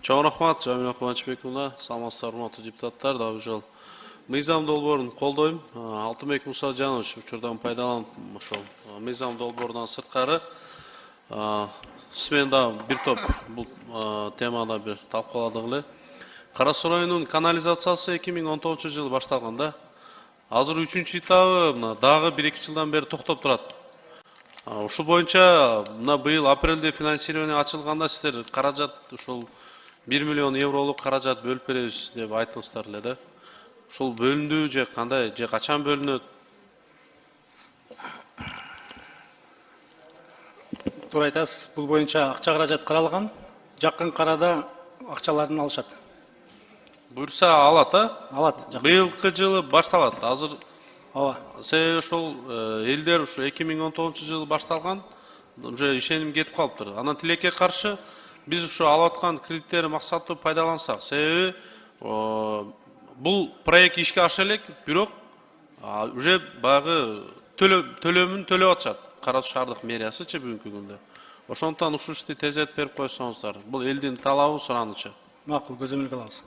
Чоң рахмат, Жамил Кубанычбекұлына, саламатсыздар урматтуу депутаттар, да бул жолу мыйзам долбоорун колдойм. Алтынбек Мусажанович учурдан пайдаланып, ошол мыйзам долбоорунан сырткары сиз менен да бир топ бул темада бир талкууладык эле. Кара Суу районунун канализациясы 2019-жылы башталган да. Азыр 3-чү этабы дагы 1-2 жылдан бери токтоп турат. Ушул боюнча быйыл апрелде финансирование ачылганда сиздер каражат ушул 1 миллион евролук каражат бөлүп беребиз деп айттыңыздар эле да. Ушул бөлүндү же кандай, же качан бөлүнөт? Туура айтасыз, бул боюнча акча каражат каралган, жакын карада акчаларын алышат. Буюрса алат, Алат. Быйылкы жылы башталат. Азыр Ооба. себеби ошол элдер ушу 2019-жылы башталган, уже ишеним кетип калыптыр. Анан тилекке каршы биз ушу алып аткан кредиттерди максаттуу пайдалансак, себеби бул проект ишке аша элек, бирок уже багы төлөмүн төлөп атышат. Кара Суу шаардык мэриясычы бүгүнкү күндө. Ошондуктан ушул ишти тездетип берип койсоңуздар. Бул элдин талабы, суранычы. Макул, көзөмөлгө алабыз.